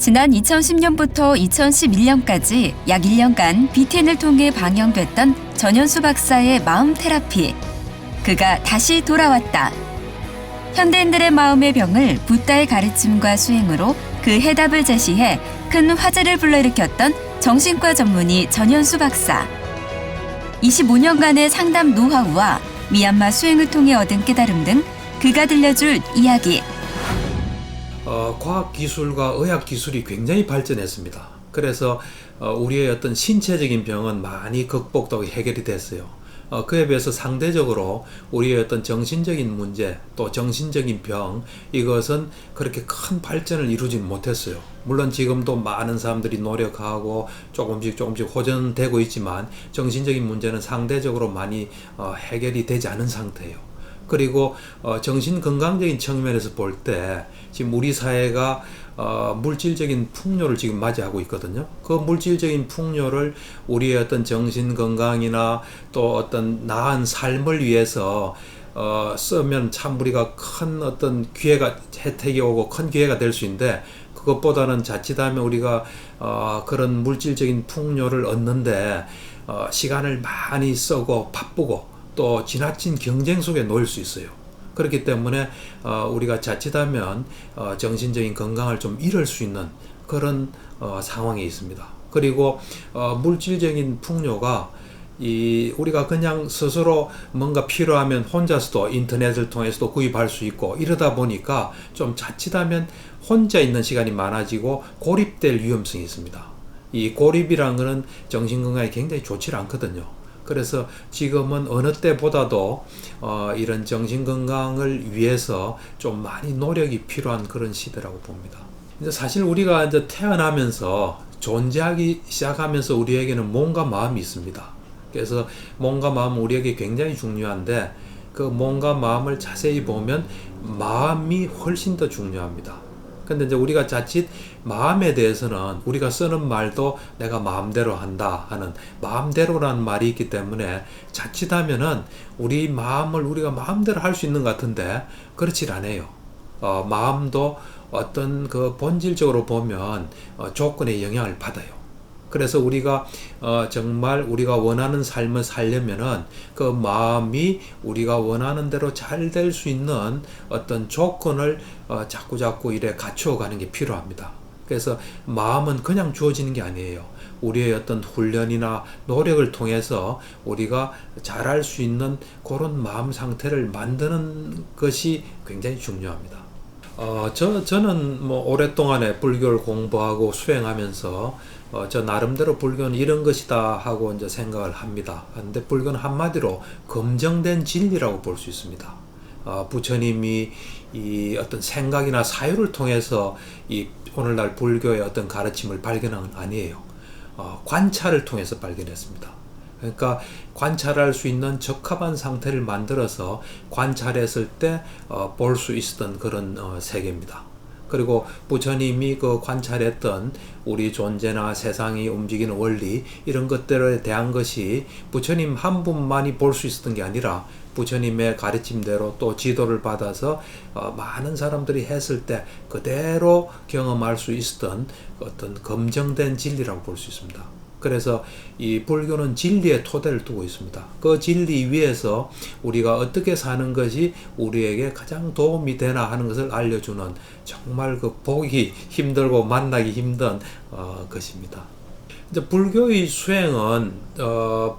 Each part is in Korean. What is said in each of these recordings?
지난 2010년부터 2011년까지 약 1년간 BTN을 통해 방영됐던 전현수 박사의 마음 테라피. 그가 다시 돌아왔다. 현대인들의 마음의 병을 붓다의 가르침과 수행으로 그 해답을 제시해 큰 화제를 불러일으켰던 정신과 전문의 전현수 박사. 25년간의 상담 노하우와 미얀마 수행을 통해 얻은 깨달음 등 그가 들려줄 이야기. 과학기술과 의학기술이 굉장히 발전했습니다. 그래서 우리의 어떤 신체적인 병은 많이 극복되고 해결이 됐어요. 그에 비해서 상대적으로 우리의 어떤 정신적인 문제 또 정신적인 병, 이것은 그렇게 큰 발전을 이루지 못했어요. 물론 지금도 많은 사람들이 노력하고 조금씩 호전되고 있지만 정신적인 문제는 상대적으로 많이 해결이 되지 않은 상태예요. 그리고 정신건강적인 측면에서 볼 때 지금 우리 사회가 물질적인 풍요를 지금 맞이하고 있거든요. 그 물질적인 풍요를 우리의 어떤 정신건강이나 또 어떤 나은 삶을 위해서 쓰면 참 우리가 큰 어떤 혜택이 오고 큰 기회가 될 수 있는데, 그것보다는 자칫하면 우리가 그런 물질적인 풍요를 얻는데 시간을 많이 쓰고 바쁘고 또 지나친 경쟁 속에 놓일 수 있어요. 그렇기 때문에 우리가 자칫하면 정신적인 건강을 좀 잃을 수 있는 그런 상황에 있습니다. 그리고 물질적인 풍요가 우리가 그냥 스스로 뭔가 필요하면 혼자서도 인터넷을 통해서도 구입할 수 있고, 이러다 보니까 좀 자칫하면 혼자 있는 시간이 많아지고 고립될 위험성이 있습니다. 이 고립이라는 것은 정신건강에 굉장히 좋지 않거든요. 그래서 지금은 어느 때보다도 이런 정신건강을 위해서 좀 많이 노력이 필요한 그런 시대라고 봅니다. 이제 사실 우리가 이제 태어나면서 존재하기 시작하면서 우리에게는 몸과 마음이 있습니다. 그래서 몸과 마음은 우리에게 굉장히 중요한데, 그 몸과 마음을 자세히 보면 마음이 훨씬 더 중요합니다. 근데 이제 우리가 자칫 마음에 대해서는 우리가 쓰는 말도 내가 마음대로 한다 하는 마음대로라는 말이 있기 때문에 자칫하면은 우리 마음을 우리가 마음대로 할 수 있는 것 같은데 그렇지 않아요. 마음도 어떤 그 본질적으로 보면 조건의 영향을 받아요. 그래서 우리가 정말 우리가 원하는 삶을 살려면은 그 마음이 우리가 원하는 대로 잘 될 수 있는 어떤 조건을 자꾸 이래 갖추어 가는 게 필요합니다. 그래서 마음은 그냥 주어지는 게 아니에요. 우리의 어떤 훈련이나 노력을 통해서 우리가 잘할 수 있는 그런 마음 상태를 만드는 것이 굉장히 중요합니다. 저는 오랫동안에 불교를 공부하고 수행하면서 저 나름대로 불교는 이런 것이다 하고 이제 생각을 합니다. 근데 불교는 한마디로 검증된 진리라고 볼 수 있습니다. 부처님이 이 어떤 생각이나 사유를 통해서 이 오늘날 불교의 어떤 가르침을 발견한 건 아니에요. 관찰을 통해서 발견했습니다. 그러니까 관찰할 수 있는 적합한 상태를 만들어서 관찰했을 때 볼 수 있었던 그런 세계입니다. 그리고 부처님이 그 관찰했던 우리 존재나 세상이 움직이는 원리, 이런 것들에 대한 것이 부처님 한 분만이 볼 수 있었던 게 아니라 부처님의 가르침대로 또 지도를 받아서 많은 사람들이 했을 때 그대로 경험할 수 있었던 어떤 검증된 진리라고 볼 수 있습니다. 그래서 이 불교는 진리의 토대를 두고 있습니다. 그 진리 위에서 우리가 어떻게 사는 것이 우리에게 가장 도움이 되나 하는 것을 알려주는, 정말 그 보기 힘들고 만나기 힘든 것입니다. 이제 불교의 수행은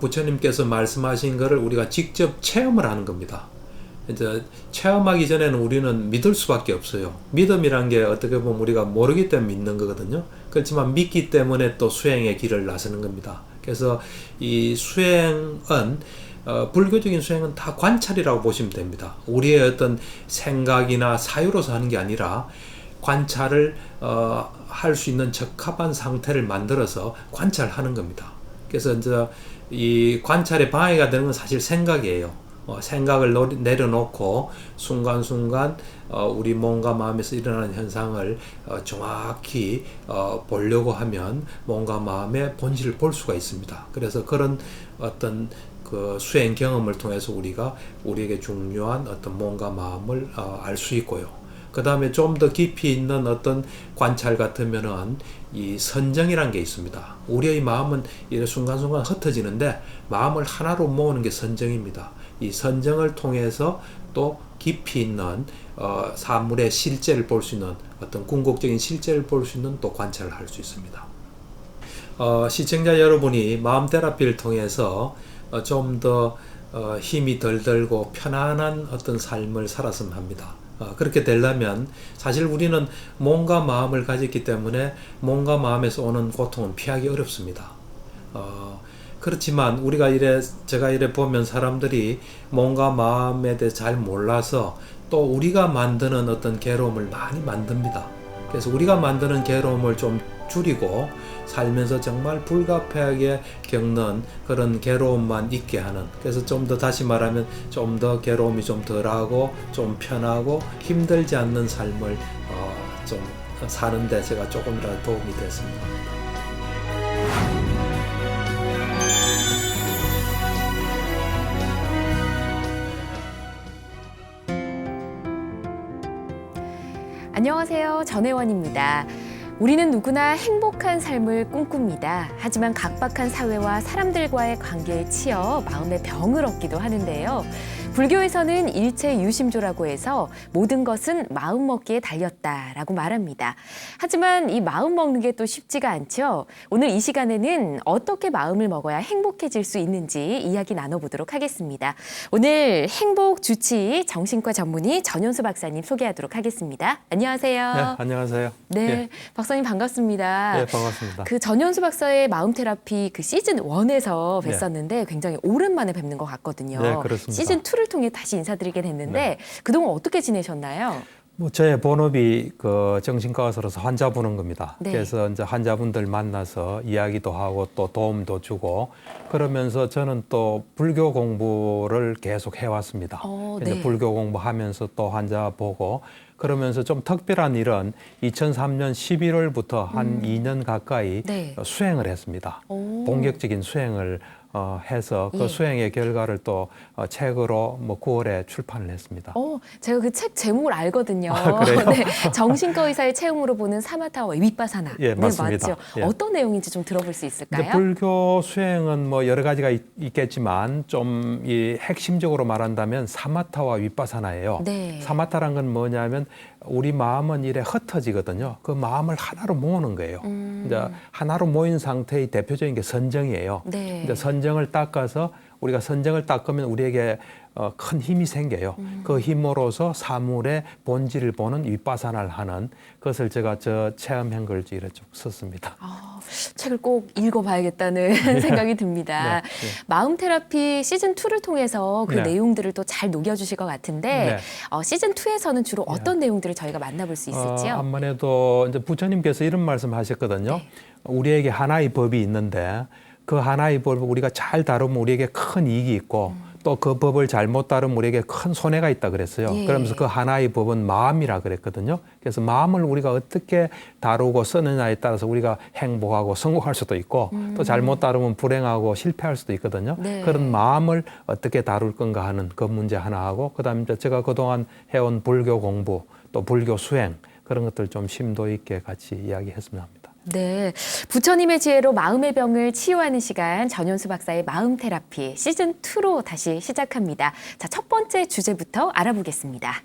부처님께서 말씀하신 것을 우리가 직접 체험을 하는 겁니다. 이제 체험하기 전에는 우리는 믿을 수밖에 없어요. 믿음이란 게 어떻게 보면 우리가 모르기 때문에 믿는 거거든요. 그렇지만 믿기 때문에 또 수행의 길을 나서는 겁니다. 그래서 이 수행은 불교적인 수행은 다 관찰이라고 보시면 됩니다. 우리의 어떤 생각이나 사유로서 하는 게 아니라 관찰을 할 수 있는 적합한 상태를 만들어서 관찰하는 겁니다. 그래서 이제 이 관찰에 방해가 되는 건 사실 생각이에요. 생각을 내려놓고 순간순간 우리 몸과 마음에서 일어나는 현상을 정확히 보려고 하면 몸과 마음의 본질을 볼 수가 있습니다. 그래서 그런 어떤 그 수행 경험을 통해서 우리가 우리에게 중요한 어떤 몸과 마음을 알 수 있고요. 그 다음에 좀 더 깊이 있는 어떤 관찰 같으면은 이 선정이란 게 있습니다. 우리의 마음은 이래 순간순간 흩어지는데 마음을 하나로 모으는 게 선정입니다. 이 선정을 통해서 또 깊이 있는 사물의 실제를 볼 수 있는 어떤 궁극적인 실제를 볼 수 있는 또 관찰을 할 수 있습니다. 시청자 여러분이 마음 테라피를 통해서 좀 더 힘이 덜 들고 편안한 어떤 삶을 살았으면 합니다. 그렇게 되려면 사실 우리는 몸과 마음을 가졌기 때문에 몸과 마음에서 오는 고통은 피하기 어렵습니다. 그렇지만 제가 이래 보면 사람들이 몸과 마음에 대해 잘 몰라서 또 우리가 만드는 어떤 괴로움을 많이 만듭니다. 그래서 우리가 만드는 괴로움을 좀 줄이고 살면서 정말 불가피하게 겪는 그런 괴로움만 있게 하는, 그래서 좀 더 다시 말하면 좀 더 괴로움이 좀 덜하고 좀 편하고 힘들지 않는 삶을 좀 사는데 제가 조금이라도 도움이 됐습니다. 안녕하세요. 전혜원입니다. 우리는 누구나 행복한 삶을 꿈꿉니다. 하지만 각박한 사회와 사람들과의 관계에 치여 마음의 병을 얻기도 하는데요. 불교에서는 일체 유심조라고 해서 모든 것은 마음 먹기에 달렸다라고 말합니다. 하지만 이 마음 먹는 게 또 쉽지가 않죠. 오늘 이 시간에는 어떻게 마음을 먹어야 행복해질 수 있는지 이야기 나눠보도록 하겠습니다. 오늘 행복 주치 정신과 전문의 전현수 박사님 소개하도록 하겠습니다. 안녕하세요. 네, 안녕하세요. 네, 예. 박사님 반갑습니다. 네, 반갑습니다. 그 전현수 박사의 마음 테라피 그 시즌 1에서 뵀었는데 굉장히 오랜만에 뵙는 것 같거든요. 네, 그렇습니다. 시즌 2를 통해 다시 인사드리게 됐는데 네. 그동안 어떻게 지내셨나요? 제 본업이 그 정신과 의사로서 환자 보는 겁니다. 네. 그래서 이제 환자분들 만나서 이야기도 하고 또 도움도 주고 그러면서 저는 또 불교 공부를 계속 해왔습니다. 이제 네. 불교 공부하면서 또 환자 보고 그러면서 좀 특별한 일은 2003년 11월부터 한 2년 가까이 네. 수행을 했습니다. 오. 본격적인 수행을 해서 그 예. 수행의 결과를 또 책으로 9월에 출판을 했습니다. 제가 그 책 제목을 알거든요. 그래요? 네, 정신과 의사의 체험으로 보는 사마타와 위파사나. 예, 맞습니다. 네, 맞죠? 예. 어떤 내용인지 좀 들어볼 수 이제 있을까요? 불교 수행은 여러 가지가 있겠지만 좀 이 핵심적으로 말한다면 사마타와 위파사나예요. 네. 사마타란 건 뭐냐면 우리 마음은 이래 흩어지거든요. 그 마음을 하나로 모으는 거예요. 이제 하나로 모인 상태의 대표적인 게 선정이에요. 네. 이제 선정을 닦아서 우리가 선정을 닦으면 우리에게 큰 힘이 생겨요. 그 힘으로서 사물의 본질을 보는 위파사나를 하는 것을 제가 저 체험한 걸 이렇게 쭉 썼습니다. 책을 꼭 읽어봐야겠다는 생각이 듭니다. 네, 네. 마음 테라피 시즌 2를 통해서 그 네. 내용들을 또 잘 녹여주실 것 같은데 네. 시즌 2에서는 주로 어떤 내용들을 저희가 만나볼 수 있을지요? 아무래도 이제 부처님께서 이런 말씀하셨거든요. 네. 우리에게 하나의 법이 있는데 그 하나의 법을 우리가 잘 다루면 우리에게 큰 이익이 있고 또 그 법을 잘못 다루면 우리에게 큰 손해가 있다 그랬어요. 예. 그러면서 그 하나의 법은 마음이라 그랬거든요. 그래서 마음을 우리가 어떻게 다루고 쓰느냐에 따라서 우리가 행복하고 성공할 수도 있고 또 잘못 다루면 불행하고 실패할 수도 있거든요. 네. 그런 마음을 어떻게 다룰 건가 하는 그 문제 하나 하고 그다음에 이제 제가 그동안 해온 불교 공부 또 불교 수행 그런 것들 좀 심도 있게 같이 이야기했으면 합니다. 네, 부처님의 지혜로 마음의 병을 치유하는 시간 전현수 박사의 마음 테라피 시즌 2로 다시 시작합니다. 자, 첫 번째 주제부터 알아보겠습니다.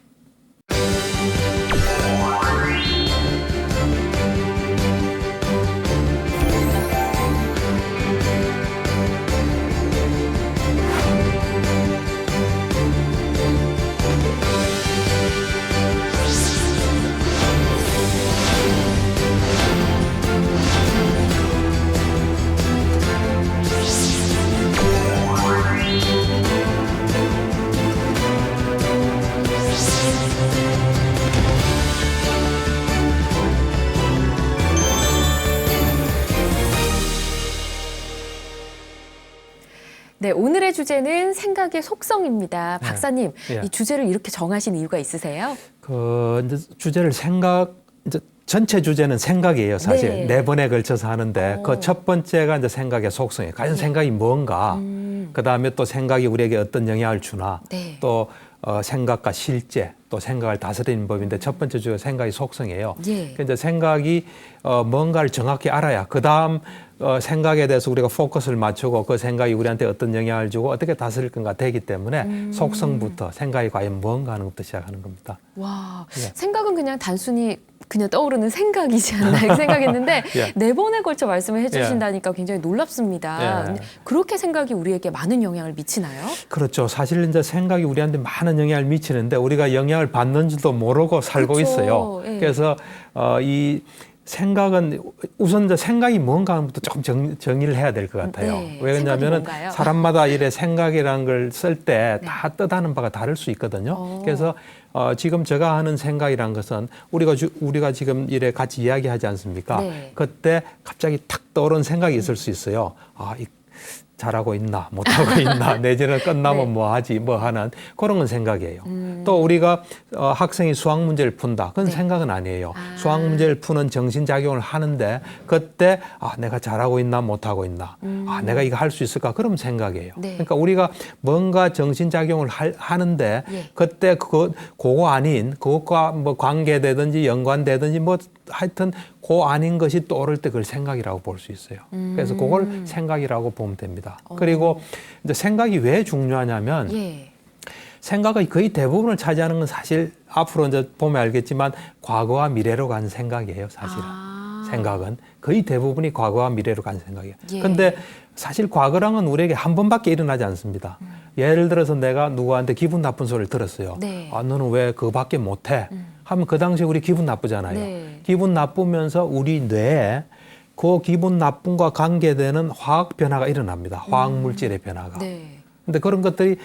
네, 오늘의 주제는 생각의 속성입니다. 박사님, 예. 이 주제를 이렇게 정하신 이유가 있으세요? 이제 주제를 이제 전체 주제는 생각이에요, 사실. 네. 네 번에 걸쳐서 하는데 그 첫 번째가 이제 생각의 속성이에요. 과연 생각이 뭔가? 그다음에 또 생각이 우리에게 어떤 영향을 주나 네. 또 생각과 실제 또 생각을 다스리는 법인데 첫 번째 주가 생각의 속성이에요. 예. 그래서 생각이 뭔가를 정확히 알아야 그다음 생각에 대해서 우리가 포커스를 맞추고 그 생각이 우리한테 어떤 영향을 주고 어떻게 다스릴 건가 되기 때문에 속성부터 생각이 과연 뭔가 하는 것부터 시작하는 겁니다. 와, 예. 생각은 그냥 단순히 그냥 떠오르는 생각이지 않나 이렇게 생각했는데 예. 4번에 걸쳐 말씀을 해주신다니까 굉장히 놀랍습니다. 예. 근데 그렇게 생각이 우리에게 많은 영향을 미치나요? 그렇죠. 사실 이제 생각이 우리한테 많은 영향을 미치는데 우리가 영향을 받는지도 모르고 살고 그렇죠. 있어요. 예. 그래서 이 생각은 우선 이제 생각이 뭔가 하는 것부터 조금 정의를 해야 될 것 같아요. 네. 왜냐하면 생각이 뭔가요? 사람마다 이래 생각이라는 걸 쓸 때 네. 다 뜻하는 바가 다를 수 있거든요. 그래서 지금 제가 하는 생각이란 것은 우리가 지금 이래 같이 이야기하지 않습니까? 네. 그때 갑자기 탁 떠오른 생각이 있을 수 있어요. 잘하고 있나 못하고 있나 내지는 끝나면 네. 뭐 하지 뭐 하는 그런 건 생각이에요. 또 우리가 학생이 수학 문제를 푼다. 그건 네. 생각은 아니에요. 아. 수학 문제를 푸는 정신작용을 하는데 그때 내가 잘하고 있나 못하고 있나 내가 이거 할 수 있을까 그럼 생각이에요. 네. 그러니까 우리가 뭔가 정신작용을 하는데 예. 그때 그거 아닌 그것과 뭐 관계되든지 연관되든지 뭐 하여튼 그 아닌 것이 떠오를 때 그걸 생각이라고 볼 수 있어요. 그래서 그걸 생각이라고 보면 됩니다. 그리고 이제 생각이 왜 중요하냐면 예. 생각의 거의 대부분을 차지하는 건 사실 앞으로 이제 보면 알겠지만 과거와 미래로 간 생각이에요, 사실은. 생각은 거의 대부분이 과거와 미래로 간 생각이에요. 예. 근데 사실 과거랑은 우리에게 한 번밖에 일어나지 않습니다. 예를 들어서 내가 누구한테 기분 나쁜 소리를 들었어요. 네. 너는 왜 그거밖에 못해? 하면 그 당시에 우리 기분 나쁘잖아요. 네. 기분 나쁘면서 우리 뇌에 그 기분 나쁨과 관계되는 화학 변화가 일어납니다. 화학 물질의 변화가. 네. 근데 그런 것들이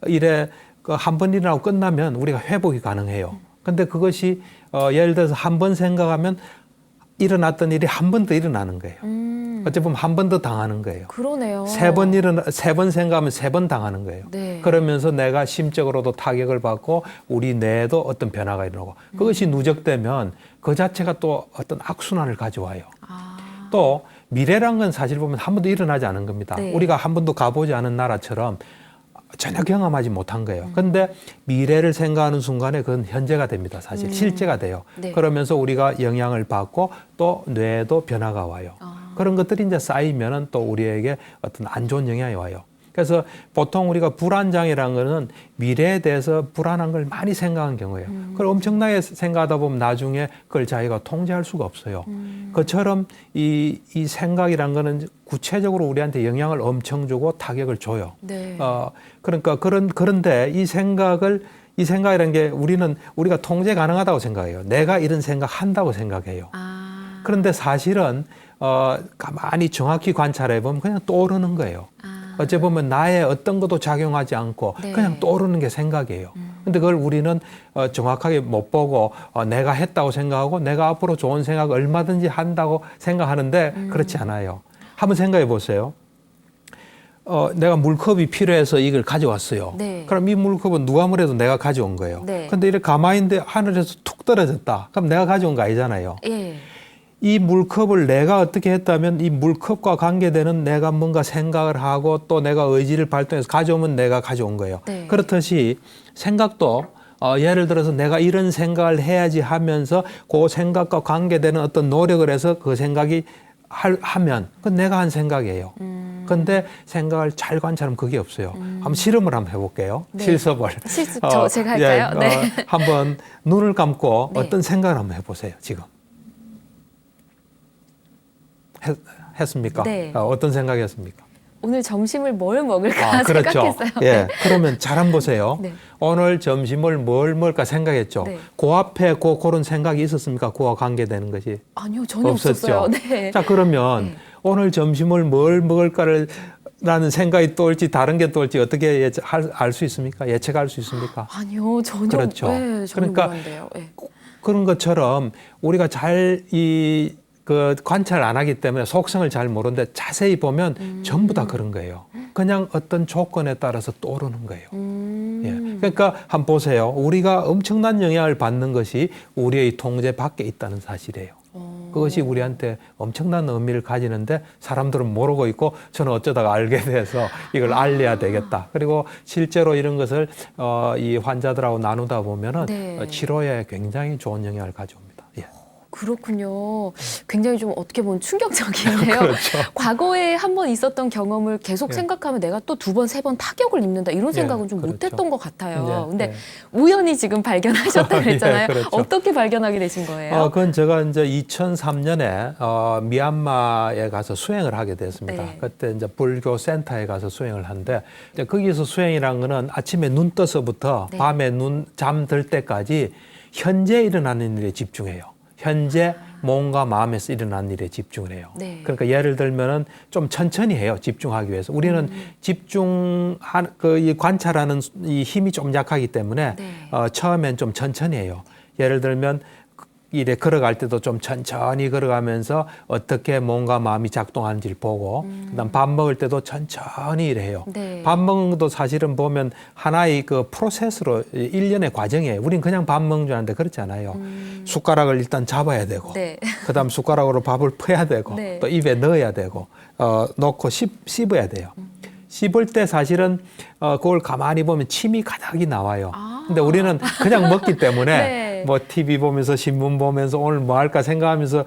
이래 한 번 일어나고 끝나면 우리가 회복이 가능해요. 근데 그것이 예를 들어서 한 번 생각하면 일어났던 일이 한 번 더 일어나는 거예요. 어찌 보면 한 번 더 당하는 거예요. 그러네요. 세 번 생각하면 3번 당하는 거예요. 네. 그러면서 내가 심적으로도 타격을 받고 우리 뇌에도 어떤 변화가 일어나고 그것이 누적되면 그 자체가 또 어떤 악순환을 가져와요. 또 미래란 건 사실 보면 한 번도 일어나지 않은 겁니다. 네. 우리가 한 번도 가보지 않은 나라처럼 전혀 경험하지 못한 거예요. 근데 미래를 생각하는 순간에 그건 현재가 됩니다. 사실 실제가 돼요. 네. 그러면서 우리가 영향을 받고 또 뇌에도 변화가 와요. 그런 것들이 이제 쌓이면은 또 우리에게 어떤 안 좋은 영향이 와요. 그래서 보통 우리가 불안장애라는 거는 미래에 대해서 불안한 걸 많이 생각한 경우예요. 그걸 엄청나게 생각하다 보면 나중에 그걸 자기가 통제할 수가 없어요. 그처럼 이 생각이라는 거는 구체적으로 우리한테 영향을 엄청 주고 타격을 줘요. 네. 그러니까 그런데 이 생각이라는 게 우리가 통제 가능하다고 생각해요. 내가 이런 생각 한다고 생각해요. 그런데 사실은 가만히 정확히 관찰해 보면 그냥 떠오르는 거예요. 어째 보면 나의 어떤 것도 작용하지 않고 네. 그냥 떠오르는 게 생각이에요. 근데 그걸 우리는 정확하게 못 보고 내가 했다고 생각하고 내가 앞으로 좋은 생각 얼마든지 한다고 생각하는데 그렇지 않아요. 한번 생각해 보세요. 내가 물컵이 필요해서 이걸 가져왔어요. 네. 그럼 이 물컵은 누가 뭐래도 내가 가져온 거예요. 네. 근데 이렇게 가만히 있는데 하늘에서 툭 떨어졌다. 그럼 내가 가져온 거 아니잖아요. 예. 이 물컵을 내가 어떻게 했다면 이 물컵과 관계되는 내가 뭔가 생각을 하고 또 내가 의지를 발동해서 가져오면 내가 가져온 거예요. 네. 그렇듯이 생각도 예를 들어서 내가 이런 생각을 해야지 하면서 그 생각과 관계되는 어떤 노력을 해서 그 생각이 하면 그건 내가 한 생각이에요. 근데 생각을 잘 관찰하면 그게 없어요. 한번 실험을 한번 해볼게요. 네. 실습을. 실습 제가 할까요? 네. 한번 눈을 감고 네. 어떤 생각을 한번 해보세요. 지금. 했습니까? 네. 어떤 생각이었습니까? 오늘 점심을 뭘 먹을까 그렇죠. 생각했어요. 예. 네. 그러면 잘 한번 보세요. 네. 오늘 점심을 뭘 먹을까 생각했죠. 네. 그 앞에 그런 생각이 있었습니까? 그와 관계되는 것이. 아니요, 전혀 없었죠. 없었어요. 네. 자, 그러면 네. 오늘 점심을 뭘 먹을까를 라는 생각이 떠올지 다른 게 떠올지 어떻게 알 수 있습니까? 예측할 수 있습니까? 아니요, 전혀. 그렇죠. 네, 전혀 그러니까 몰랐는데요. 네. 그런 것처럼 우리가 잘 관찰 안 하기 때문에 속성을 잘 모르는데 자세히 보면 전부 다 그런 거예요. 그냥 어떤 조건에 따라서 떠오르는 거예요. 예. 그러니까 한번 보세요. 우리가 엄청난 영향을 받는 것이 우리의 통제 밖에 있다는 사실이에요. 그것이 우리한테 엄청난 의미를 가지는데 사람들은 모르고 있고 저는 어쩌다가 알게 돼서 이걸 알려야 되겠다. 그리고 실제로 이런 것을 이 환자들하고 나누다 보면은 네. 치료에 굉장히 좋은 영향을 가져옵니다. 예. 그렇군요. 굉장히 좀 어떻게 보면 충격적이네요. 그렇죠. 과거에 한 번 있었던 경험을 계속 예. 생각하면 내가 또 두 번, 세 번 타격을 입는다 이런 생각은 좀 그렇죠. 못했던 것 같아요. 네, 근데 네. 우연히 지금 발견하셨다고 그랬잖아요. 예, 그렇죠. 어떻게 발견하게 되신 거예요? 그건 제가 이제 2003년에 미얀마에 가서 수행을 하게 됐습니다. 네. 그때 이제 불교 센터에 가서 수행을 하는데 이제 거기서 수행이란 거는 아침에 눈 떠서부터 네. 밤에 눈 잠들 때까지 현재 일어나는 일에 집중해요. 현재 몸과 마음에서 일어나는 일에 집중을 해요. 네. 그러니까 예를 들면은 좀 천천히 해요. 집중하기 위해서. 우리는 이 관찰하는 이 힘이 좀 약하기 때문에 네. 처음엔 좀 천천히 해요. 예를 들면 이래 걸어갈 때도 좀 천천히 걸어가면서 어떻게 몸과 마음이 작동하는지를 보고 그다음 밥 먹을 때도 천천히 이래요. 네. 밥 먹는 것도 사실은 보면 하나의 그 프로세스로 일련의 과정이에요. 우린 그냥 밥 먹는 줄 아는데 그렇지 않아요. 숟가락을 일단 잡아야 되고 네. 그다음 숟가락으로 밥을 퍼야 되고 네. 또 입에 넣어야 되고 넣고 씹어야 돼요. 씹을 때 사실은 그걸 가만히 보면 침이 가닥이 나와요. 근데 우리는 그냥 먹기 때문에 네. 뭐 TV 보면서 신문 보면서 오늘 뭐 할까 생각하면서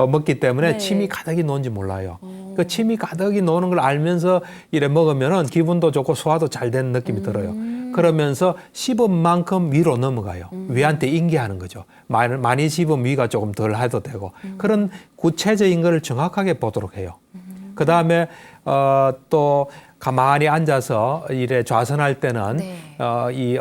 먹기 때문에 네. 침이 가득이 노는지 몰라요. 그 침이 가득이 노는 걸 알면서 이래 먹으면은 기분도 좋고 소화도 잘 되는 느낌이 들어요. 그러면서 씹은 만큼 위로 넘어가요. 위한테 인계하는 거죠. 많이 씹으면 위가 조금 덜 해도 되고 그런 구체적인 걸 정확하게 보도록 해요. 그 다음에 또 가만히 앉아서 이래 좌선할 때는 네. 이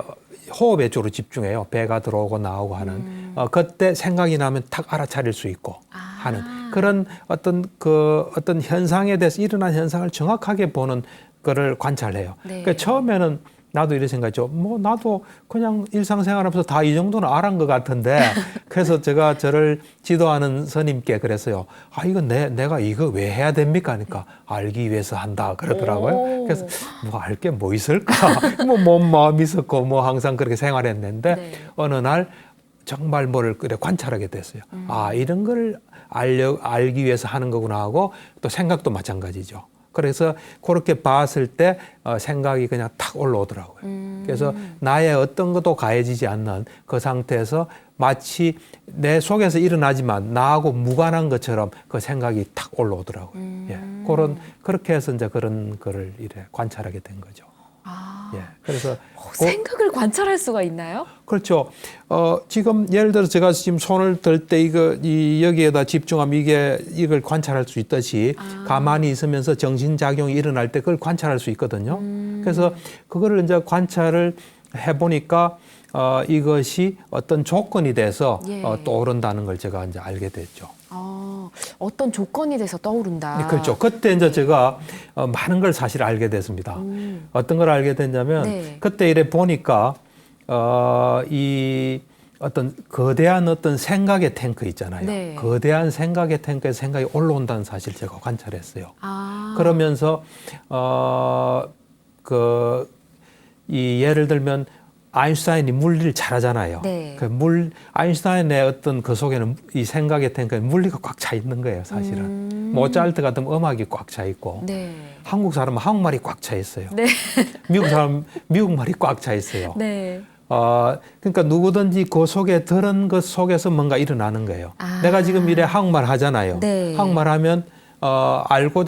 호흡에 주로 집중해요. 배가 들어오고 나오고 하는. 그때 생각이 나면 탁 알아차릴 수 있고 하는 그런 어떤 현상에 대해서 일어난 현상을 정확하게 보는 거를 관찰해요. 네. 그러니까 처음에는 나도 이런 생각이죠. 뭐 나도 그냥 일상생활하면서 다 이 정도는 알은 것 같은데 그래서 제가 저를 지도하는 스님께 그랬어요. 아 이거 내가 이거 왜 해야 됩니까? 하니까 알기 위해서 한다 그러더라고요. 오. 그래서 뭐 알 게 뭐 있을까? 뭐 몸 마음 있었고 뭐 항상 그렇게 생활했는데 네. 어느 날 정말 뭐를 그래 관찰하게 됐어요. 아 이런 걸 알기 위해서 하는 거구나 하고 또 생각도 마찬가지죠. 그래서 그렇게 봤을 때 생각이 그냥 탁 올라오더라고요. 그래서 나의 어떤 것도 가해지지 않는 그 상태에서 마치 내 속에서 일어나지만 나하고 무관한 것처럼 그 생각이 탁 올라오더라고요. 예. 그렇게 해서 이제 그런 거를 이래 관찰하게 된 거죠. 아, 예. 그래서 생각을 관찰할 수가 있나요? 그렇죠. 지금 예를 들어 제가 지금 손을 들 때 여기에다 집중하면 이걸 관찰할 수 있듯이 가만히 있으면서 정신작용이 일어날 때 그걸 관찰할 수 있거든요. 그래서 그거를 이제 관찰을 해보니까 이것이 어떤 조건이 돼서 예. 떠오른다는 걸 제가 이제 알게 됐죠. 어떤 조건이 돼서 떠오른다. 그렇죠. 그때 이제 제가 많은 걸 사실 알게 됐습니다. 어떤 걸 알게 됐냐면 네. 그때 이래 보니까 이 어떤 거대한 어떤 생각의 탱크 있잖아요. 네. 거대한 생각의 탱크에 생각이 올라온다는 사실 제가 관찰했어요. 아. 그러면서 예를 들면 아인슈타인이 물리를 잘하잖아요. 네. 아인슈타인의 어떤 그 속에는 이 생각의 탱크에 물리가 꽉 차 있는 거예요, 사실은. 모차르트 같은 음악이 꽉 차 있고, 네. 한국 사람은 한국말이 꽉 차 있어요. 네. 미국 사람은 미국말이 꽉 차 있어요. 네. 그러니까 누구든지 그 속에 들은 것 속에서 뭔가 일어나는 거예요. 아. 내가 지금 이래 한국말 하잖아요. 네. 한국말 하면 알고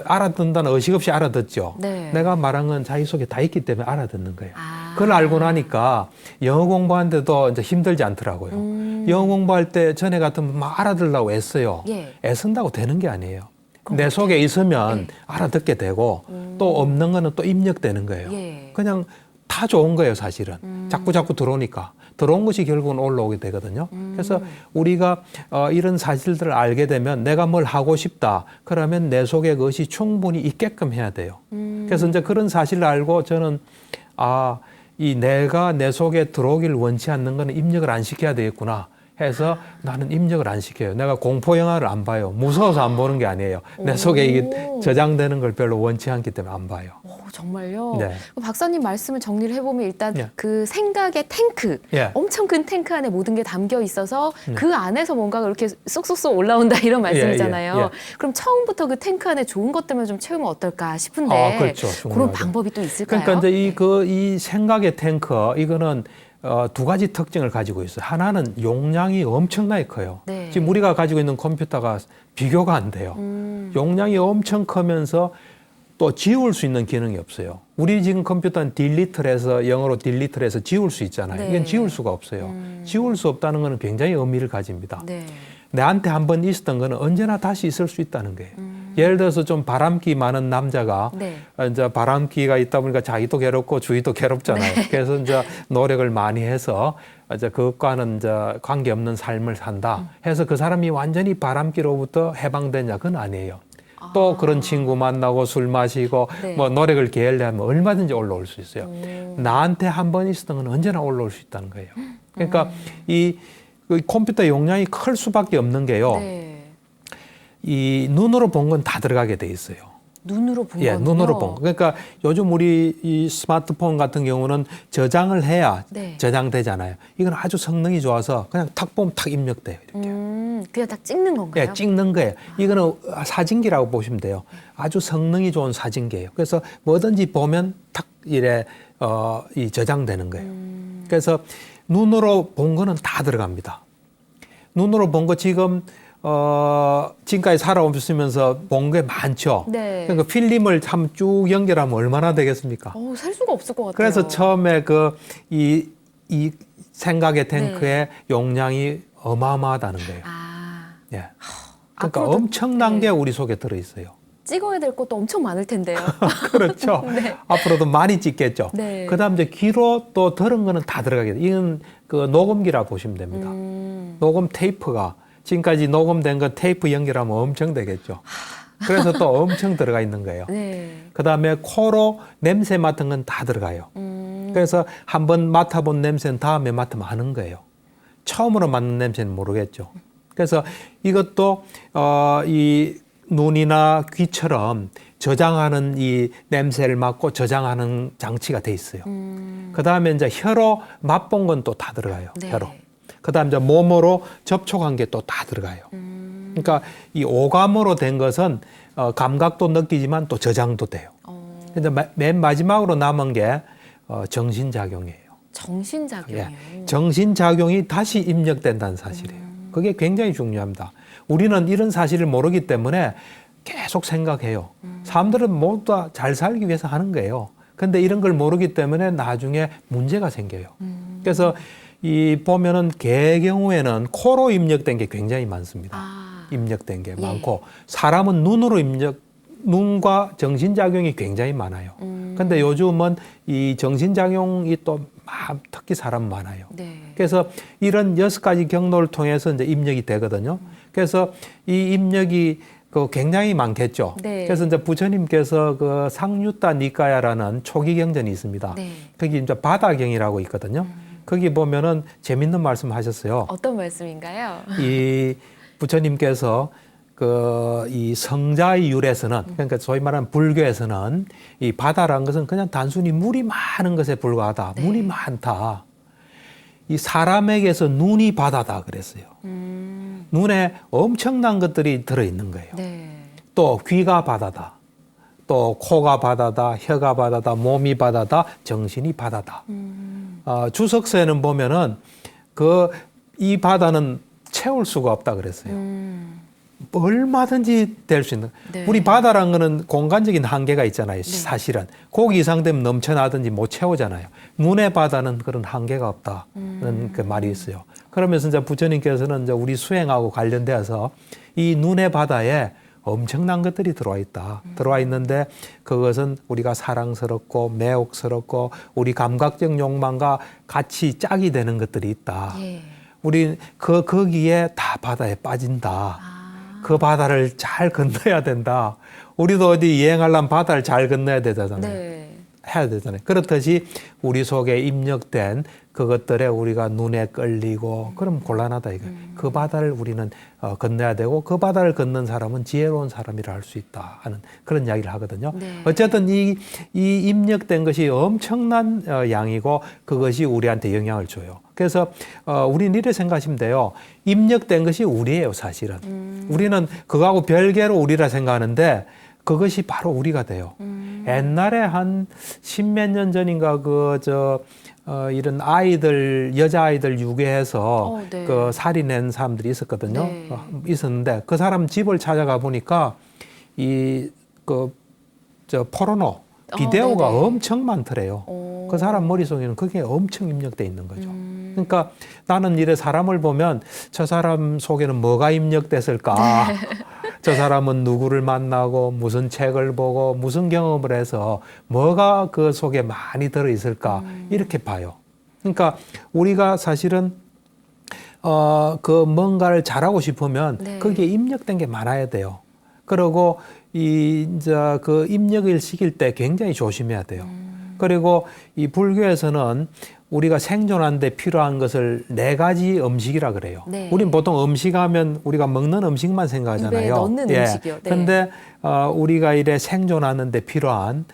알아듣는다는 의식 없이 알아듣죠. 네. 내가 말한 건 자기 속에 다 있기 때문에 알아듣는 거예요. 아. 그걸 알고 나니까 영어 공부하는데도 이제 힘들지 않더라고요. 영어 공부할 때 전에 같으면 막 알아들으려고 애써요. 예. 애쓴다고 되는 게 아니에요. 내 속에 있으면 알아듣게 되고 또 없는 거는 또 입력되는 거예요. 예. 그냥 다 좋은 거예요, 사실은. 자꾸 들어오니까. 들어온 것이 결국은 올라오게 되거든요. 그래서 우리가 이런 사실들을 알게 되면 내가 뭘 하고 싶다. 그러면 내 속에 그것이 충분히 있게끔 해야 돼요. 그래서 이제 그런 사실을 알고 저는 이 내가 내 속에 들어오기를 원치 않는 거는 입력을 안 시켜야 되겠구나 해서 나는 입력을 안 시켜요. 내가 공포 영화를 안 봐요. 무서워서 안 보는 게 아니에요. 내 속에 이게 저장되는 걸 별로 원치 않기 때문에 안 봐요. 정말요? 네. 그럼 박사님 말씀을 정리를 해보면 일단 예. 그 생각의 탱크, 예. 엄청 큰 탱크 안에 모든 게 담겨 있어서 네. 그 안에서 뭔가가 이렇게 쏙쏙쏙 올라온다 이런 말씀이잖아요. 예, 예. 그럼 처음부터 그 탱크 안에 좋은 것들만 좀 채우면 어떨까 싶은데 그렇죠. 그런 중요하죠. 방법이 또 있을까요? 그러니까 이제 이 생각의 탱크 이거는 두 가지 특징을 가지고 있어요. 하나는 용량이 엄청나게 커요. 네. 지금 우리가 가지고 있는 컴퓨터가 비교가 안 돼요. 용량이 엄청 크면서 또 지울 수 있는 기능이 없어요. 우리 지금 컴퓨터는 딜리트를 해서 영어로 딜리트를 해서 지울 수 있잖아요. 네. 이건 지울 수가 없어요. 지울 수 없다는 것은 굉장히 의미를 가집니다. 네. 내한테 한번 있었던 거는 언제나 다시 있을 수 있다는 거예요. 예를 들어서 좀 바람기 많은 남자가 네. 이제 바람기가 있다 보니까 자기도 괴롭고 주위도 괴롭잖아요. 네. 그래서 이제 노력을 많이 해서 이제 그것과는 이제 관계없는 삶을 산다 해서 그 사람이 완전히 바람기로부터 해방되냐 그건 아니에요. 또 그런 친구 만나고 술 마시고 네. 뭐 노력을 게을리하면 얼마든지 올라올 수 있어요. 나한테 한 번 있었던 건 언제나 올라올 수 있다는 거예요. 그러니까 이 컴퓨터 용량이 클 수밖에 없는 게요. 네. 이 눈으로 본 건 다 들어가게 돼 있어요. 눈으로 본 예, 거요? 눈으로 본 거. 그러니까 요즘 우리 이 스마트폰 같은 경우는 저장을 해야 네. 저장되잖아요. 이건 아주 성능이 좋아서 그냥 탁 보면 탁 입력돼요. 이렇게. 그냥 딱 찍는 건가요? 예, 찍는 거예요. 이거는 사진기라고 보시면 돼요. 아주 성능이 좋은 사진기예요. 그래서 뭐든지 보면 탁 이래 이 저장되는 거예요. 그래서 눈으로 본 거는 다 들어갑니다. 눈으로 본 거 지금 지금까지 살아오시면서 본 게 많죠. 네. 그러니까 필름을 참 쭉 연결하면 얼마나 되겠습니까? 셀 수가 없을 것 같아요. 그래서 처음에 이 생각의 탱크의 네. 용량이 어마어마하다는 거예요. 예. 그러니까 앞으로도- 엄청난 네. 게 우리 속에 들어 있어요. 찍어야 될 것도 엄청 많을 텐데요. 그렇죠. 네. 앞으로도 많이 찍겠죠. 네. 그다음 이제 귀로 또 들은 거는 다 들어가게 돼요. 이건 그 녹음기라 보시면 됩니다. 녹음 테이프가 지금까지 녹음된 거 테이프 연결하면 엄청 되겠죠. 그래서 또 엄청 들어가 있는 거예요. 네. 그다음에 코로 냄새 맡은 건 다 들어가요. 그래서 한번 맡아본 냄새는 다음에 맡으면 아는 거예요. 처음으로 맡는 냄새는 모르겠죠. 그래서 이것도 이 눈이나 귀처럼 저장하는 이 냄새를 맡고 저장하는 장치가 돼 있어요. 그다음에 이제 혀로 맛본 건 또 다 들어가요. 네. 혀로. 그다음 이제 몸으로 접촉한 게 또 다 들어가요. 그러니까 이 오감으로 된 것은 감각도 느끼지만 또 저장도 돼요. 근데 맨 마지막으로 남은 게 정신작용이에요. 정신작용이요. 예. 정신작용이 다시 입력된다는 사실이에요. 그게 굉장히 중요합니다. 우리는 이런 사실을 모르기 때문에 계속 생각해요. 사람들은 모두 다 잘 살기 위해서 하는 거예요. 근데 이런 걸 모르기 때문에 나중에 문제가 생겨요. 그래서 이 보면은 개의 경우에는 코로 입력된 게 굉장히 많습니다. 입력된 게 예. 많고 사람은 눈으로 눈과 정신작용이 굉장히 많아요. 근데 요즘은 이 정신작용이 또 특히 사람 많아요. 네. 그래서 이런 6가지 경로를 통해서 이제 입력이 되거든요. 그래서 이 입력이 굉장히 많겠죠. 네. 그래서 이제 부처님께서 그 상유타 니까야라는 초기 경전이 있습니다. 네. 거기 이제 바다경이라고 있거든요. 거기 보면은 재밌는 말씀 하셨어요. 어떤 말씀인가요? 이 부처님께서 이 성자의 율에서는 그러니까 소위 말하는 불교에서는 이 바다라는 것은 그냥 단순히 물이 많은 것에 불과하다. 네. 물이 많다. 이 사람에게서 눈이 바다다 그랬어요. 눈에 엄청난 것들이 들어있는 거예요. 네. 또 귀가 바다다. 또 코가 바다다. 혀가 바다다. 몸이 바다다. 정신이 바다다. 주석서에는 보면은 이 바다는 채울 수가 없다 그랬어요. 얼마든지 될 수 있는. 네. 우리 바다라는 거는 공간적인 한계가 있잖아요. 사실은. 거기 이상 되면 넘쳐나든지 못 채우잖아요. 눈의 바다는 그런 한계가 없다는 그 말이 있어요. 그러면서 이제 부처님께서는 이제 우리 수행하고 관련되어서 이 눈의 바다에 엄청난 것들이 들어와 있다. 들어와 있는데 그것은 우리가 사랑스럽고 매혹스럽고 우리 감각적 욕망과 같이 짝이 되는 것들이 있다. 예. 우리 거기에 다 바다에 빠진다. 그 바다를 잘 건너야 된다. 우리도 어디 여행하려면 바다를 잘 건너야 되잖아요. 네. 해야 되잖아요. 그렇듯이 우리 속에 입력된 그것들에 우리가 눈에 끌리고 그럼 곤란하다 이거. 그 바다를 우리는 건너야 되고 그 바다를 건넌 사람은 지혜로운 사람이라 할 수 있다 하는 그런 이야기를 하거든요. 네. 어쨌든 이 입력된 것이 엄청난 양이고 그것이 우리한테 영향을 줘요. 그래서 우리는 이렇게 생각하시면 돼요. 입력된 것이 우리예요, 사실은. 우리는 그거하고 별개로 우리라 생각하는데 그것이 바로 우리가 돼요. 옛날에 한 십몇 년 전인가 이런 아이들, 여자아이들 유괴해서 네. 그 살인한 사람들이 있었거든요. 네. 있었는데 그 사람 집을 찾아가 보니까 포르노, 비데오가 네네. 엄청 많더래요. 그 사람 머릿속에는 그게 엄청 입력돼 있는 거죠. 그러니까 나는 이래 사람을 보면 저 사람 속에는 뭐가 입력됐을까? 저 사람은 누구를 만나고 무슨 책을 보고 무슨 경험을 해서 뭐가 그 속에 많이 들어있을까? 이렇게 봐요. 그러니까 우리가 사실은 그 뭔가를 잘하고 싶으면 네. 거기에 입력된 게 많아야 돼요. 그리고 이제 그 입력을 시킬 때 굉장히 조심해야 돼요. 그리고 이 불교에서는 우리가 생존하는데 필요한 것을 4가지 음식이라 그래요. 네. 우린 보통 음식하면 우리가 먹는 음식만 생각하잖아요. 입에 넣는 음식이요. 네. 근데 우리가 이래 생존하는데 필요한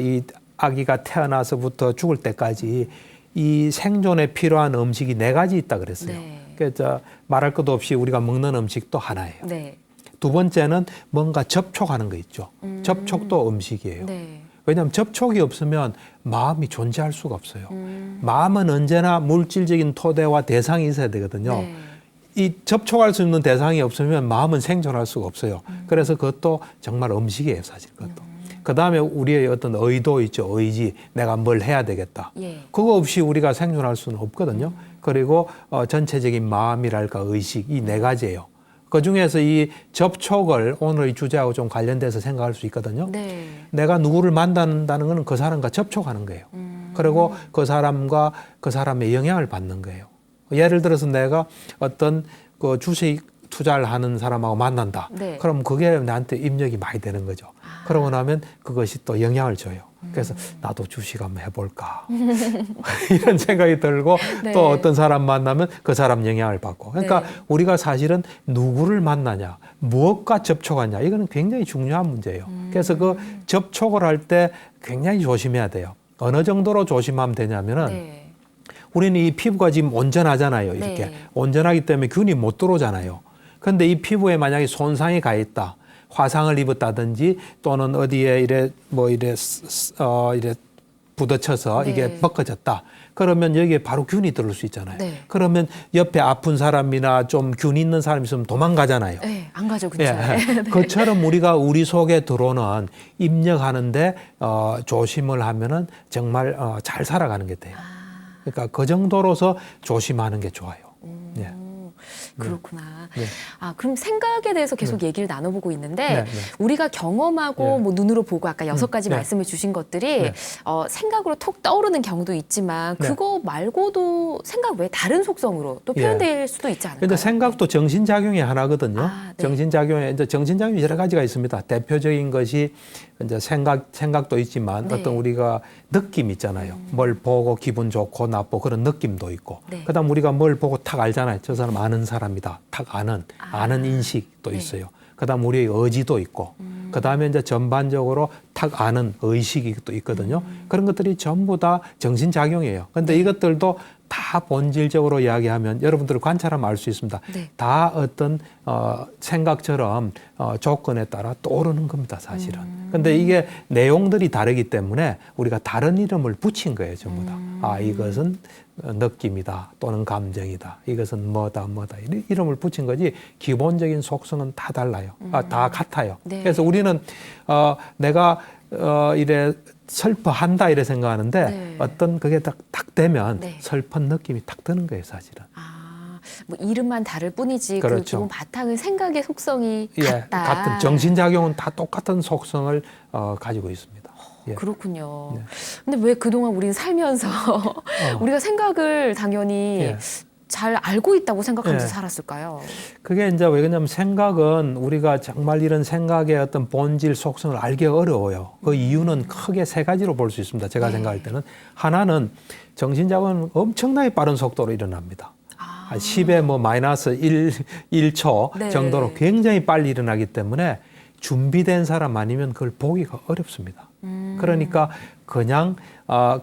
이 아기가 태어나서부터 죽을 때까지 이 생존에 필요한 음식이 4가지 있다 그랬어요. 네. 그래서 말할 것도 없이 우리가 먹는 음식도 하나예요. 네. 두 번째는 뭔가 접촉하는 거 있죠. 접촉도 음식이에요. 네. 왜냐하면 접촉이 없으면 마음이 존재할 수가 없어요. 마음은 언제나 물질적인 토대와 대상이 있어야 되거든요. 네. 이 접촉할 수 있는 대상이 없으면 마음은 생존할 수가 없어요. 그래서 그것도 정말 음식이에요, 사실 그것도. 그 다음에 우리의 어떤 의도 있죠, 의지. 내가 뭘 해야 되겠다. 예. 그거 없이 우리가 생존할 수는 없거든요. 그리고 전체적인 마음이랄까 의식, 이 4가지예요. 그 중에서 이 접촉을 오늘의 주제하고 좀 관련돼서 생각할 수 있거든요. 네. 내가 누구를 만난다는 것은 그 사람과 접촉하는 거예요. 그리고 그 사람과 그 사람의 영향을 받는 거예요. 예를 들어서 내가 어떤 그 주식 투자를 하는 사람하고 만난다. 네. 그럼 그게 나한테 입력이 많이 되는 거죠. 그러고 나면 그것이 또 영향을 줘요. 그래서 나도 주식 한번 해볼까. 이런 생각이 들고 네. 또 어떤 사람 만나면 그 사람 영향을 받고. 그러니까 네. 우리가 사실은 누구를 만나냐, 무엇과 접촉하냐, 이거는 굉장히 중요한 문제예요. 그래서 그 접촉을 할 때 굉장히 조심해야 돼요. 어느 정도로 조심하면 되냐면은 네. 우리는 이 피부가 지금 온전하잖아요. 이렇게. 네. 온전하기 때문에 균이 못 들어오잖아요. 그런데 이 피부에 만약에 손상이 가 있다. 화상을 입었다든지 또는 어디에 이래 부딪혀서 네. 이게 벗겨졌다. 그러면 여기에 바로 균이 들어올 수 있잖아요. 네. 그러면 옆에 아픈 사람이나 좀 균 있는 사람이 있으면 도망가잖아요. 네. 안 가죠, 근처에. 예. 그처럼 우리가 우리 속에 들어오는 입력하는데 조심을 하면은 정말 잘 살아가는 게 돼요. 그러니까 그 정도로서 조심하는 게 좋아요. 예. 그렇구나. 네. 그럼 생각에 대해서 계속 얘기를 나눠보고 있는데 네, 네. 우리가 경험하고 네. 뭐 눈으로 보고 아까 6가지 네. 말씀을 주신 것들이 네. 생각으로 톡 떠오르는 경우도 있지만 네. 그거 말고도 생각 외에 다른 속성으로 또 표현될 수도 있지 않을까요? 근데 생각도 정신작용의 하나거든요. 네. 정신작용이 여러 가지가 있습니다. 대표적인 것이 이제 생각도 있지만 네. 어떤 우리가 느낌 있잖아요. 뭘 보고 기분 좋고 나쁘고 그런 느낌도 있고. 네. 그다음 우리가 뭘 보고 탁 알잖아요. 저 사람 아는 사람이다. 탁 아는 인식도 네. 있어요. 그다음 우리의 의지도 있고. 그다음에 이제 전반적으로 탁 아는 의식이 또 있거든요. 그런 것들이 전부 다 정신작용이에요. 근데 이것들도 다 본질적으로 이야기하면 여러분들 관찰하면 알 수 있습니다. 네. 다 어떤 생각처럼 조건에 따라 떠오르는 겁니다, 사실은. 근데 이게 내용들이 다르기 때문에 우리가 다른 이름을 붙인 거예요, 전부 다. 이것은 느낌이다 또는 감정이다. 이것은 뭐다. 이름을 붙인 거지 기본적인 속성은 다 달라요. 다 같아요. 네. 그래서 우리는 내가 이래 슬퍼한다 이래 생각하는데 네. 어떤 그게 딱 되면 네. 슬픈 느낌이 딱 드는 거예요, 사실은. 뭐 이름만 다를 뿐이지 그 그렇죠. 기본 바탕은 생각의 속성이 예, 같다. 같은 정신작용은 다 똑같은 속성을 가지고 있습니다. 예. 그렇군요. 네. 근데 왜 그동안 우리는 살면서 우리가 생각을 당연히 예. 잘 알고 있다고 생각하면서 네. 살았을까요? 그게 이제 왜 그러냐면 생각은 우리가 정말 이런 생각의 어떤 본질 속성을 알기 어려워요. 그 이유는 크게 세 가지로 볼 수 있습니다. 제가 네. 생각할 때는 하나는 정신작용은 엄청나게 빠른 속도로 일어납니다. 한 10의 뭐 마이너스 1초 네. 정도로 굉장히 빨리 일어나기 때문에 준비된 사람 아니면 그걸 보기가 어렵습니다. 그러니까 그냥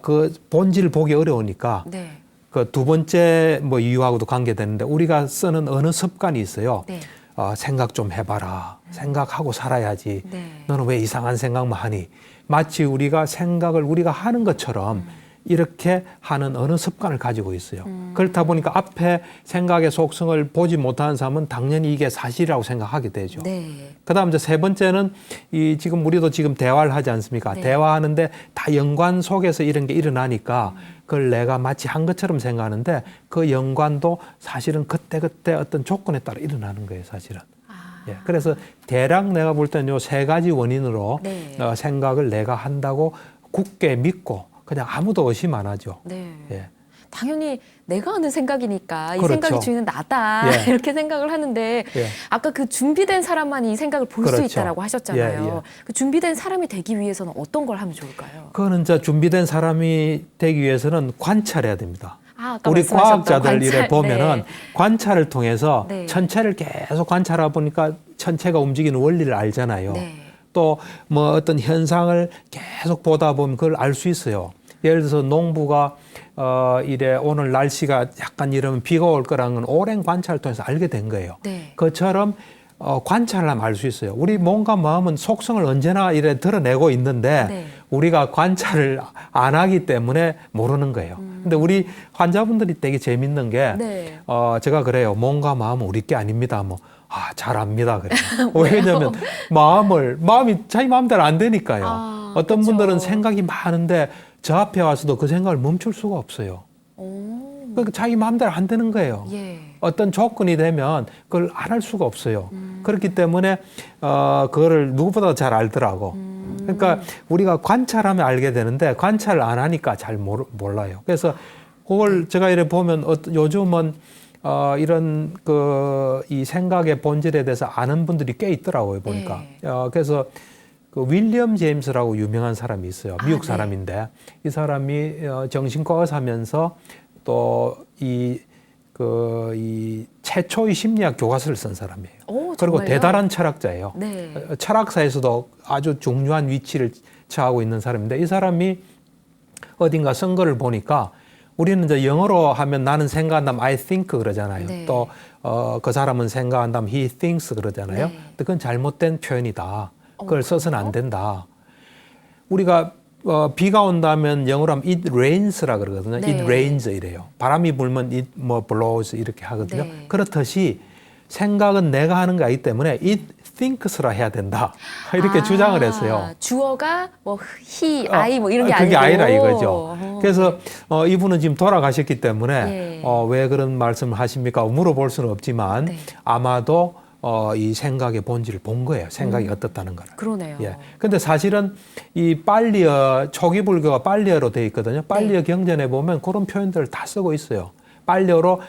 그 본질을 보기 어려우니까 네. 그 두 번째 뭐 이유하고도 관계되는데 우리가 쓰는 어느 습관이 있어요. 네. 생각 좀 해봐라. 생각하고 살아야지. 네. 너는 왜 이상한 생각만 하니? 마치 우리가 생각을 우리가 하는 것처럼 이렇게 하는 어느 습관을 가지고 있어요. 그렇다 보니까 앞에 생각의 속성을 보지 못하는 사람은 당연히 이게 사실이라고 생각하게 되죠. 네. 그다음 이제 세 번째는 이 지금 우리도 지금 대화를 하지 않습니까? 네. 대화하는데 다 연관 속에서 이런 게 일어나니까 그걸 내가 마치 한 것처럼 생각하는데 그 연관도 사실은 그때그때 어떤 조건에 따라 일어나는 거예요, 사실은. 예, 그래서 대략 내가 볼 때는 요 세 가지 원인으로 네. 생각을 내가 한다고 굳게 믿고 그냥 아무도 의심 안 하죠. 네. 예. 당연히 내가 하는 생각이니까 이 그렇죠. 생각의 주인은 나다 예. 이렇게 생각을 하는데 예. 아까 그 준비된 사람만이 이 생각을 볼 수 그렇죠. 있다라고 하셨잖아요. 예, 예. 그 준비된 사람이 되기 위해서는 어떤 걸 하면 좋을까요? 그거는 이제 준비된 사람이 되기 위해서는 관찰해야 됩니다. 아까 우리 말씀하셨던 과학자들 일에 관찰. 보면은 네. 관찰을 통해서 네. 천체를 계속 관찰하다 보니까 천체가 움직이는 원리를 알잖아요. 네. 또 뭐 어떤 현상을 계속 보다 보면 그걸 알 수 있어요. 예를 들어서 농부가 이래 오늘 날씨가 약간 이러면 비가 올 거라는 건 오랜 관찰을 통해서 알게 된 거예요. 네. 그처럼 관찰을 하면 알 수 있어요. 우리 몸과 마음은 속성을 언제나 이래 드러내고 있는데 네. 우리가 관찰을 안 하기 때문에 모르는 거예요. 근데 우리 환자분들이 되게 재밌는 게 네. 제가 그래요. 몸과 마음은 우리 게 아닙니다. 뭐 잘 압니다. 그래요. 왜냐하면 마음이 자기 마음대로 안 되니까요. 어떤 그렇죠. 분들은 생각이 많은데 저 앞에 와서도 그 생각을 멈출 수가 없어요. 오. 그러니까 자기 마음대로 안 되는 거예요. 예. 어떤 조건이 되면 그걸 안 할 수가 없어요. 그렇기 때문에 그거를 누구보다 잘 알더라고. 그러니까 우리가 관찰하면 알게 되는데 관찰을 안 하니까 잘 몰라요. 그래서 그걸 제가 이렇게 보면 요즘은 이런 이 생각의 본질에 대해서 아는 분들이 꽤 있더라고요, 보니까. 그래서 그 윌리엄 제임스라고 유명한 사람이 있어요. 미국 네. 사람인데 이 사람이 정신과 의사면서 또 이 최초의 심리학 교과서를 쓴 사람이에요. 오, 그리고 정말요? 대단한 철학자예요. 네. 철학사에서도 아주 중요한 위치를 처하고 있는 사람인데 이 사람이 어딘가 쓴 거를 보니까 우리는 이제 영어로 하면 나는 생각한다면 I think 그러잖아요. 네. 또 그 사람은 생각한다면 he thinks 그러잖아요. 네. 근데 그건 잘못된 표현이다. 그걸 써서는 안 된다. 우리가 비가 온다면 영어로 하면 it rains라 그러거든요. 네. it rains 이래요. 바람이 불면 it blows 이렇게 하거든요. 네. 그렇듯이 생각은 내가 하는 게 아니기 때문에 it thinks라 해야 된다. 이렇게 주장을 했어요. 주어가 뭐 he, I 뭐 이런 게 그게 아니고. 아니라 이거죠. 그래서 이분은 지금 돌아가셨기 때문에 네. 왜 그런 말씀을 하십니까? 물어볼 수는 없지만 네. 아마도 이 생각의 본질을 본 거예요. 생각이 어떻다는 거를. 그러네요. 예. 근데 사실은 이 빨리어, 초기 불교가 빨리어로 되어 있거든요. 빨리어 경전에 보면 그런 표현들을 다 쓰고 있어요. 빨리어로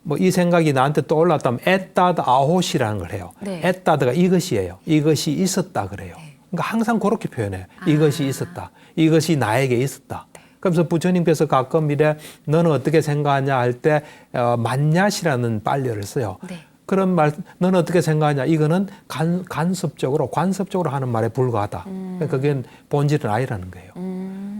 뭐 이 생각이 나한테 떠올랐다면 에따드 아호시라는 걸 해요. 네. 에따드가 이것이에요. 이것이 있었다 그래요. 그러니까 항상 그렇게 표현해요. 이것이 있었다. 이것이 나에게 있었다. 그래서 부처님께서 가끔 이래 너는 어떻게 생각하냐 할 때 만냐시라는 빨리어를 써요. 네. 그런 말, 너는 어떻게 생각하냐? 이거는 관습적으로 하는 말에 불과하다. 그러니까 그게 본질은 아니라는 거예요.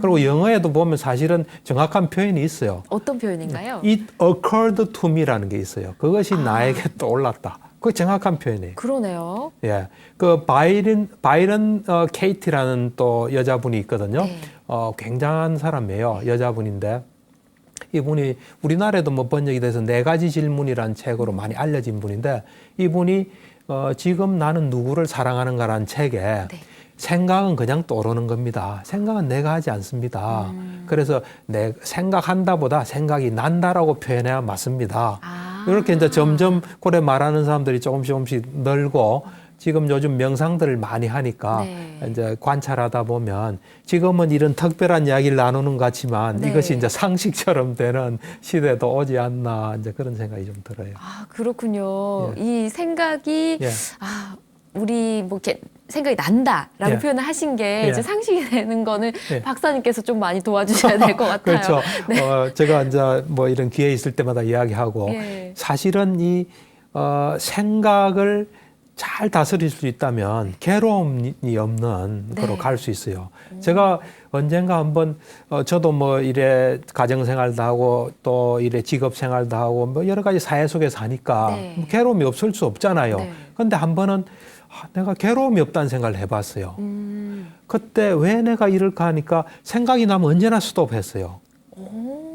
그리고 영어에도 보면 사실은 정확한 표현이 있어요. 어떤 표현인가요? It occurred to me라는 게 있어요. 그것이 나에게 떠올랐다. 그게 정확한 표현이에요. 그러네요. 예, 그 바이런 케이티라는 또 여자분이 있거든요. 네. 굉장한 사람이에요. 여자분인데 이분이 우리나라에도 뭐 번역이 돼서 4가지 질문이라는 책으로 많이 알려진 분인데 이분이 지금 나는 누구를 사랑하는가라는 책에 네. 생각은 그냥 떠오르는 겁니다. 생각은 내가 하지 않습니다. 그래서 내 생각한다보다 생각이 난다라고 표현해야 맞습니다. 이렇게 이제 점점 그래 말하는 사람들이 조금씩 늘고 지금 요즘 명상들을 많이 하니까 네. 이제 관찰하다 보면 지금은 이런 특별한 이야기를 나누는 것 같지만 네. 이것이 이제 상식처럼 되는 시대도 오지 않나 이제 그런 생각이 좀 들어요. 아, 그렇군요. 이 생각이 예. 우리 뭐 이렇게 생각이 난다라고 예. 표현을 하신 게 예. 이제 상식이 되는 거는 예. 박사님께서 좀 많이 도와주셔야 될 것 같아요. 그렇죠. 제가 이제 뭐 이런 기회 있을 때마다 이야기하고 예. 사실은 이 생각을 잘 다스릴 수 있다면 괴로움이 없는 네. 거로 갈 수 있어요. 제가 언젠가 한번 저도 뭐 이래 가정생활도 하고 또 이래 직업생활도 하고 뭐 여러 가지 사회 속에서 하니까 네. 뭐 괴로움이 없을 수 없잖아요. 네. 그런데 한 번은 내가 괴로움이 없다는 생각을 해봤어요. 그때 왜 내가 이럴까 하니까 생각이 나면 언제나 스톱했어요.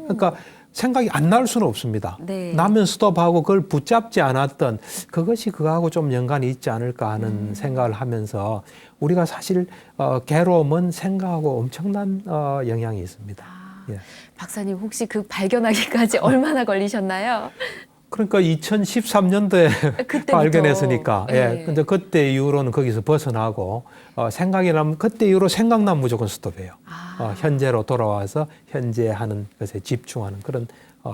그러니까 생각이 안 날 수는 없습니다. 네. 나면 스톱하고 그걸 붙잡지 않았던 그것이 그거하고 좀 연관이 있지 않을까 하는 생각을 하면서 우리가 사실 괴로움은 생각하고 엄청난 영향이 있습니다. 예. 박사님 혹시 그 발견하기까지 얼마나 걸리셨나요? 그러니까 2013년도에 그때부터. 발견했으니까, 예. 예. 근데 그때 이후로는 거기서 벗어나고, 생각이 나면 그때 이후로 생각나면 무조건 스톱해요. 현재로 돌아와서 현재 하는 것에 집중하는 그런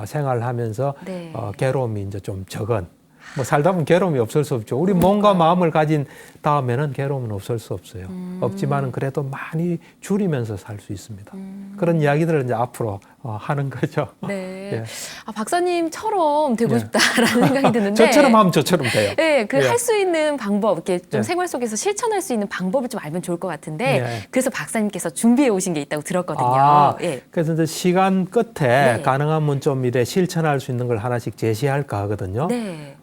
생활을 하면서 네. 괴로움이 이제 좀 적은, 뭐 살다 보면 괴로움이 없을 수 없죠. 우리 몸과 마음을 가진 다음에는 괴로움은 없을 수 없어요. 없지만은 그래도 많이 줄이면서 살 수 있습니다. 그런 이야기들을 이제 앞으로 하는 거죠. 네. 예. 아, 박사님처럼 되고 예. 싶다라는 생각이 드는데. 저처럼 하면 저처럼 돼요. 네, 그 예. 할 수 있는 방법, 이렇게 좀 예. 생활 속에서 실천할 수 있는 방법을 좀 알면 좋을 것 같은데, 예. 그래서 박사님께서 준비해 오신 게 있다고 들었거든요. 예. 그래서 이제 시간 끝에 네. 가능하면 좀 이래 실천할 수 있는 걸 하나씩 제시할까 하거든요. 네.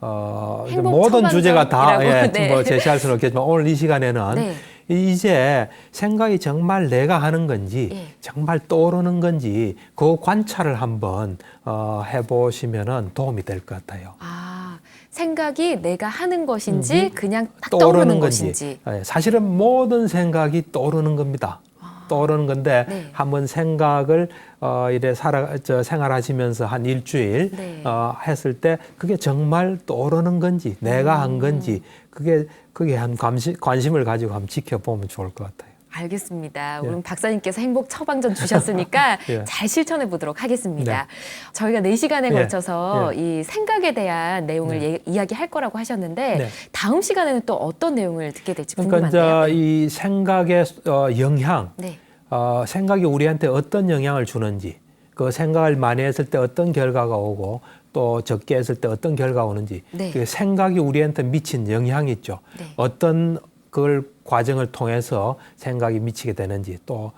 이제 행복 모든 주제가 다 처방전이라고. 네. 뭐 제시할 수는 없겠지만 오늘 이 시간에는 네. 이제 생각이 정말 내가 하는 건지 예. 정말 떠오르는 건지 그 관찰을 한번 해보시면은 도움이 될 것 같아요. 아, 생각이 내가 하는 것인지 그냥 딱 떠오르는 것인지. 예, 사실은 모든 생각이 떠오르는 겁니다. 떠오르는 건데 네. 한번 생각을 이래 생활하시면서 한 일주일 네. 했을 때 그게 정말 떠오르는 건지 내가 한 건지 그게 한 관심을 가지고 한번 지켜보면 좋을 것 같아요. 알겠습니다. 예. 오늘 박사님께서 행복 처방전 주셨으니까 예. 잘 실천해 보도록 하겠습니다. 네. 저희가 4시간에 예. 걸쳐서 이 생각에 대한 내용을 이야기할 거라고 하셨는데 네. 다음 시간에는 또 어떤 내용을 듣게 될지 그러니까 궁금한데요. 이제 이 생각의 영향, 네. 생각이 우리한테 어떤 영향을 주는지, 그 생각을 많이 했을 때 어떤 결과가 오고 또 적게 했을 때 어떤 결과가 오는지, 네. 그 생각이 우리한테 미친 영향이 있죠. 네. 어떤 그걸 과정을 통해서 생각이 미치게 되는지 또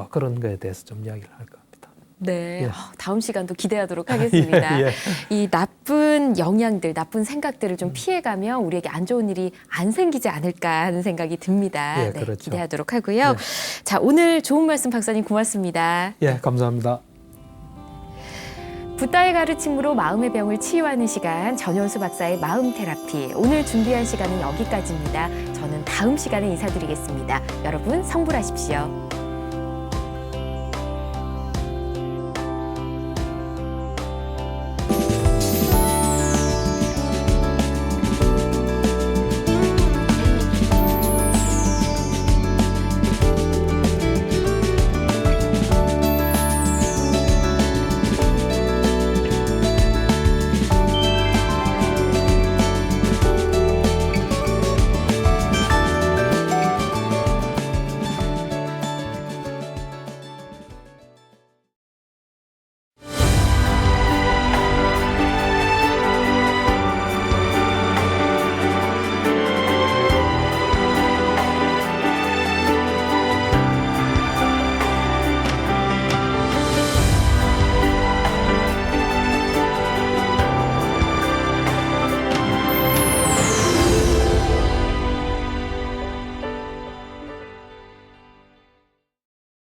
그런 거에 대해서 좀 이야기를 할 겁니다. 네, 예. 다음 시간도 기대하도록 하겠습니다. 예, 예. 이 나쁜 영향들, 나쁜 생각들을 좀 피해가면 우리에게 안 좋은 일이 안 생기지 않을까 하는 생각이 듭니다. 예, 네, 그렇죠. 기대하도록 하고요. 네. 자, 오늘 좋은 말씀 박사님 고맙습니다. 예, 감사합니다. 붓다의 가르침으로 마음의 병을 치유하는 시간, 전현수 박사의 마음 테라피. 오늘 준비한 시간은 여기까지입니다. 저는 다음 시간에 인사드리겠습니다. 여러분 성불하십시오.